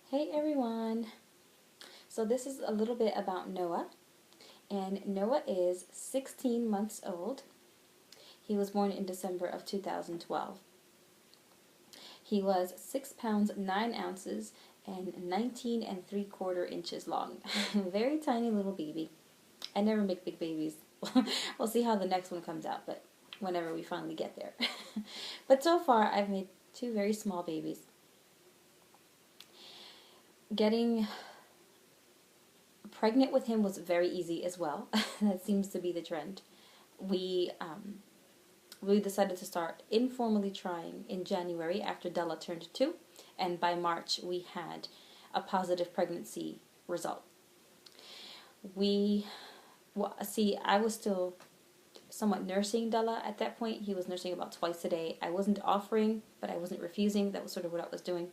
Hey everyone! So this is a little bit about Noah, and Noah is 16 months old. He was born in December of 2012. He was 6 pounds 9 ounces and 19 and 3/4 inches long. Very tiny little baby. I never make big babies. We'll see how the next one comes out, but whenever we finally get there. But so far, I've made two very small babies. Getting pregnant with him was very easy as well. That seems to be the trend. We we decided to start informally trying in January after Della turned 2, and by March we had a positive pregnancy result. I was still somewhat nursing Della at that point. He was nursing about twice a day. I wasn't offering, but I wasn't refusing. That was sort of what I was doing.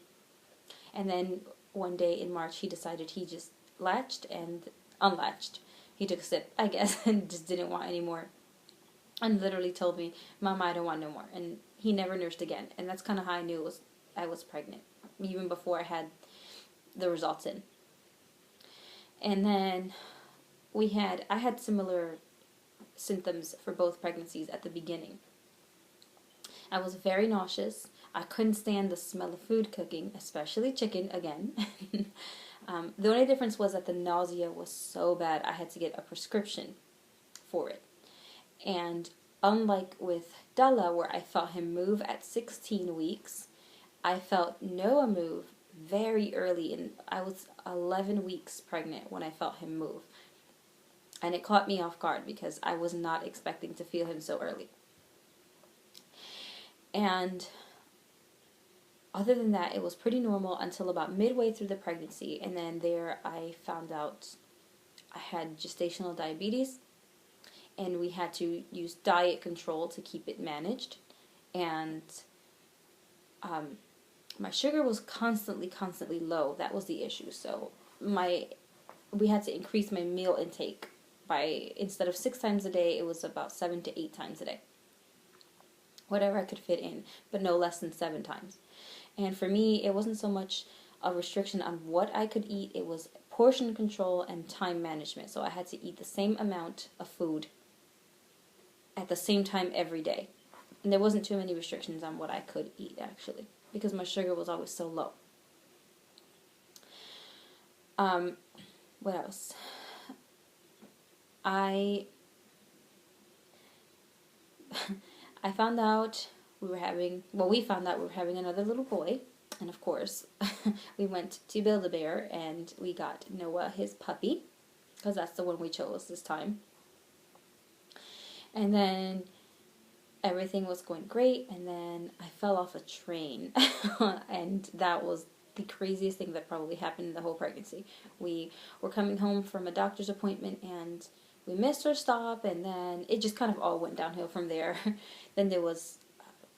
And then one day in March, he decided he just latched and unlatched. He took a sip, I guess, and just didn't want any more. And literally told me, "Mama, I don't want no more." And he never nursed again. And that's kind of how I knew I was pregnant, even before I had the results in. And then I had similar symptoms for both pregnancies at the beginning. I was very nauseous. I couldn't stand the smell of food cooking, especially chicken again. The only difference was that the nausea was so bad I had to get a prescription for it. And unlike with Della, where I felt him move at 16 weeks, I felt Noah move very early. And I was 11 weeks pregnant when I felt him move. And it caught me off guard because I was not expecting to feel him so early. And other than that, it was pretty normal until about midway through the pregnancy. And then there I found out I had gestational diabetes. And we had to use diet control to keep it managed. And my sugar was constantly low. That was the issue. So we had to increase my meal intake by, instead of 6 times a day, it was about 7 to 8 times a day. Whatever I could fit in, but no less than 7 times. And for me, it wasn't so much a restriction on what I could eat, it was portion control and time management. So I had to eat the same amount of food at the same time every day. And there wasn't too many restrictions on what I could eat, actually, because my sugar was always so low. What else? I found out we found out we were having another little boy. And of course, we went to Build-A-Bear and we got Noah his puppy, because that's the one we chose this time. And then everything was going great, and then I fell off a train. And that was the craziest thing that probably happened in the whole pregnancy. We were coming home from a doctor's appointment, and we missed our stop, and then it just kind of all went downhill from there. Then there was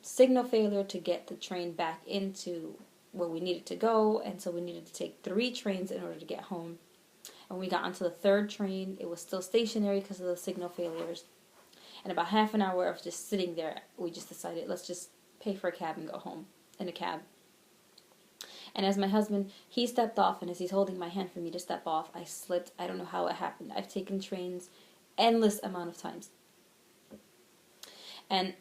signal failure to get the train back into where we needed to go, and so we needed to take 3 trains in order to get home. And when we got onto the 3rd train, it was still stationary because of the signal failures. And about half an hour of just sitting there, we just decided, let's just pay for a cab and go home in a cab. And as my husband, he stepped off, and as he's holding my hand for me to step off, I slipped. I don't know how it happened. I've taken trains endless amount of times. And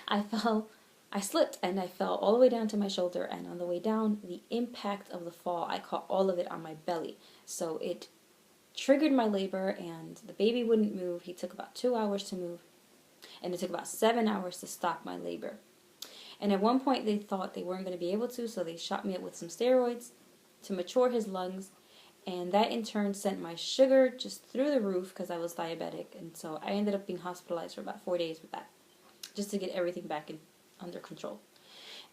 I slipped, and I fell all the way down to my shoulder, and on the way down, the impact of the fall, I caught all of it on my belly. So it triggered my labor, and the baby wouldn't move. He took about 2 hours to move, and it took about 7 hours to stop my labor. And at one point, they thought they weren't going to be able to, so they shot me up with some steroids to mature his lungs, and that in turn sent my sugar just through the roof because I was diabetic, and so I ended up being hospitalized for about 4 days with that, just to get everything back under control.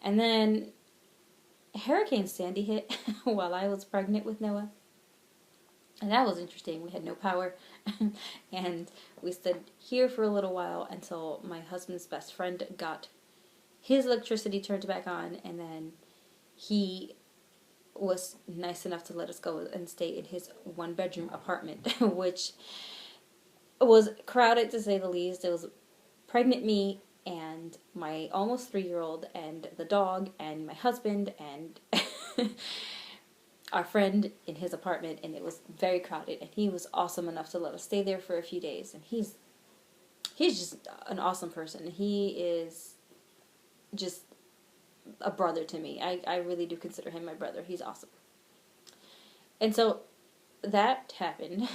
And then Hurricane Sandy hit while I was pregnant with Noah. And that was interesting. We had no power. And we stood here for a little while until my husband's best friend got his electricity turned back on. And then he was nice enough to let us go and stay in his 1-bedroom apartment, which was crowded to say the least. It was pregnant me and my almost 3-year-old and the dog and my husband and our friend in his apartment, and it was very crowded, and he was awesome enough to let us stay there for a few days, and he's just an awesome person. He is just a brother to me. I really do consider him my brother. He's awesome. And so that happened.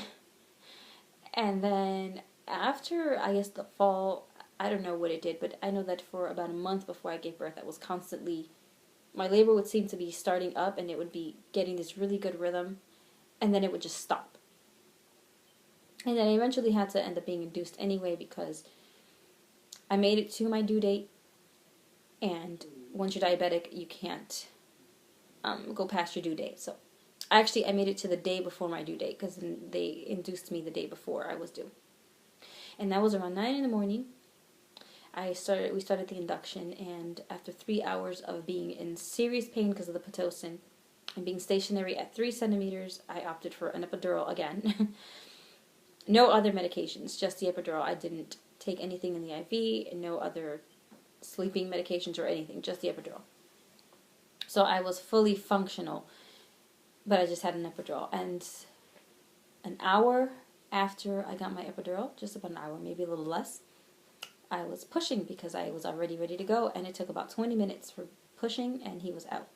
And then after, I guess, the fall, I don't know what it did, but I know that for about a month before I gave birth, I was constantly, my labor would seem to be starting up, and it would be getting this really good rhythm, and then it would just stop. And then I eventually had to end up being induced anyway, because I made it to my due date, and once you're diabetic, you can't go past your due date. So actually, I made it to the day before my due date, because they induced me the day before I was due. And that was around 9 in the morning. We started the induction, and after 3 hours of being in serious pain because of the Pitocin and being stationary at 3 centimeters, I opted for an epidural again. No other medications, just the epidural. I didn't take anything in the IV, no other sleeping medications or anything, just the epidural. So I was fully functional, but I just had an epidural. And an hour after I got my epidural, just about an hour, maybe a little less, I was pushing because I was already ready to go, and it took about 20 minutes for pushing, and he was out.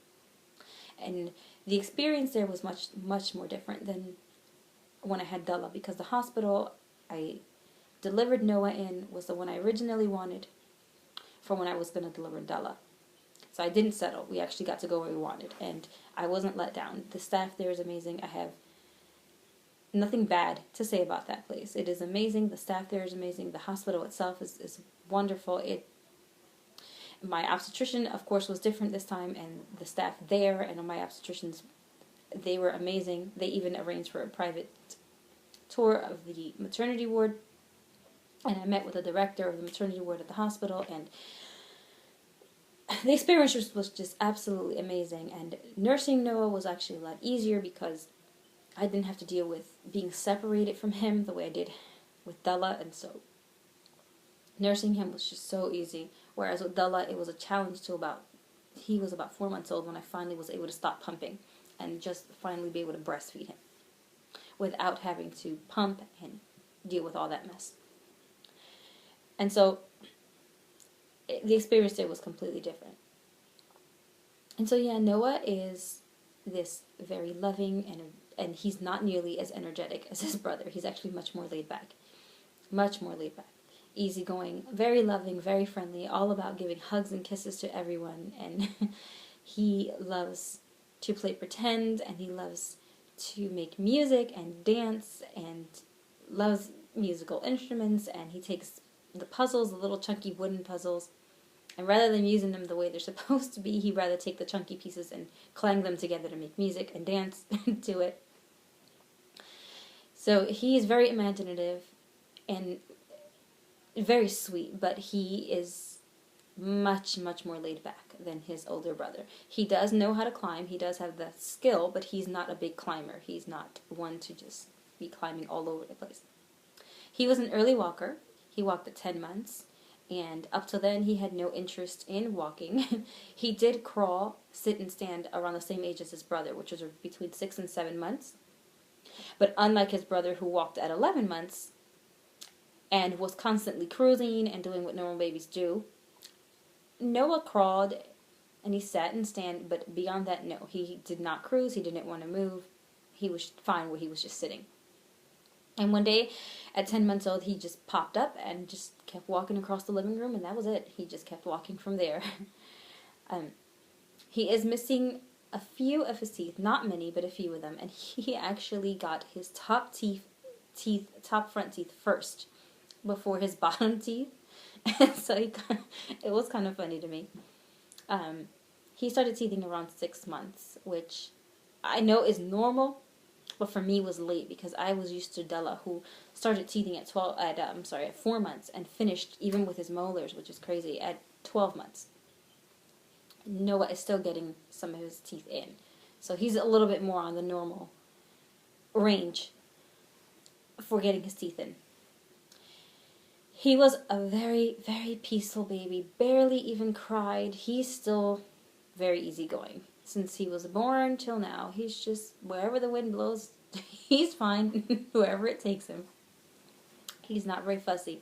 And the experience there was much, much more different than when I had Della, because the hospital I delivered Noah in was the one I originally wanted for when I was going to deliver Della. So I didn't settle. We actually got to go where we wanted, and I wasn't let down. The staff there is amazing. I have nothing bad to say about that place. It is amazing. The staff there is amazing. The hospital itself is wonderful. My obstetrician, of course, was different this time, and the staff there and my obstetricians, they were amazing. They even arranged for a private tour of the maternity ward, and I met with the director of the maternity ward at the hospital, and the experience was just absolutely amazing. And nursing Noah was actually a lot easier because I didn't have to deal with being separated from him the way I did with Della, and so nursing him was just so easy. Whereas with Della, it was a challenge he was about 4 months old when I finally was able to stop pumping and just finally be able to breastfeed him without having to pump and deal with all that mess. And so the experience there was completely different. And so yeah, Noah is this very loving, and he's not nearly as energetic as his brother. He's actually much more laid back. Much more laid back. Easygoing, very loving, very friendly, all about giving hugs and kisses to everyone. And he loves to play pretend, and he loves to make music and dance, and loves musical instruments, and he takes the puzzles, the little chunky wooden puzzles, and rather than using them the way they're supposed to be, he'd rather take the chunky pieces and clang them together to make music and dance to it. So he is very imaginative and very sweet, but he is much, much more laid back than his older brother. He does know how to climb. He does have the skill, but he's not a big climber. He's not one to just be climbing all over the place. He was an early walker. He walked at 10 months. And up till then, he had no interest in walking. He did crawl, sit, and stand around the same age as his brother, which was between 6 and 7 months. But unlike his brother, who walked at 11 months and was constantly cruising and doing what normal babies do, Noah crawled and he sat and stand, but beyond that, no. He did not cruise. He didn't want to move. He was fine where he was just sitting. And one day, at 10 months old, he just popped up and just kept walking across the living room, and that was it. He just kept walking from there. He is missing a few of his teeth, not many, but a few of them, and he actually got his top front teeth first before his bottom teeth. So it was kind of funny to me. He started teething around 6 months, which I know is normal, but for me was late because I was used to Della, who started teething at 4 months and finished even with his molars, which is crazy, at 12 months. Noah is still getting some of his teeth in, so he's a little bit more on the normal range for getting his teeth in. He was a very, very peaceful baby, barely even cried. He's still very easygoing. since he was born till now. He's just, wherever the wind blows, he's fine, wherever it takes him. He's not very fussy.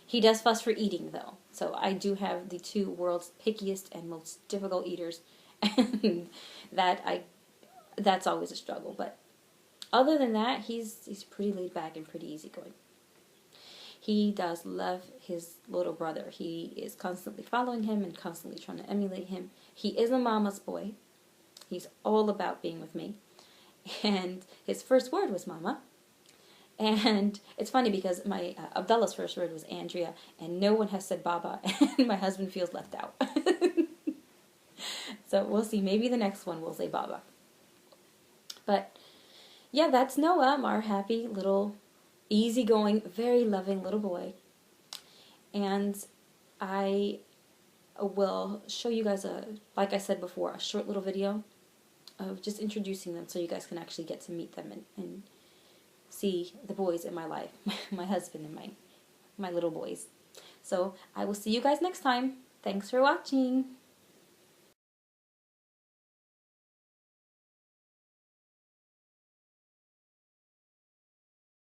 He does fuss for eating, though. So I do have the two world's pickiest and most difficult eaters, and that's always a struggle. But other than that, he's pretty laid back and pretty easygoing. He does love his little brother. He is constantly following him and constantly trying to emulate him. He is a mama's boy. He's all about being with me. And his first word was mama. And it's funny because my Abdallah's first word was Andrea, and no one has said Baba, and my husband feels left out. So we'll see. Maybe the next one will say Baba. But yeah, that's Noah, our happy little, easygoing, very loving little boy. And I will show you guys like I said before, a short little video of just introducing them so you guys can actually get to meet them and see the boys in my life, my husband and my little boys. So I will see you guys next time. Thanks for watching.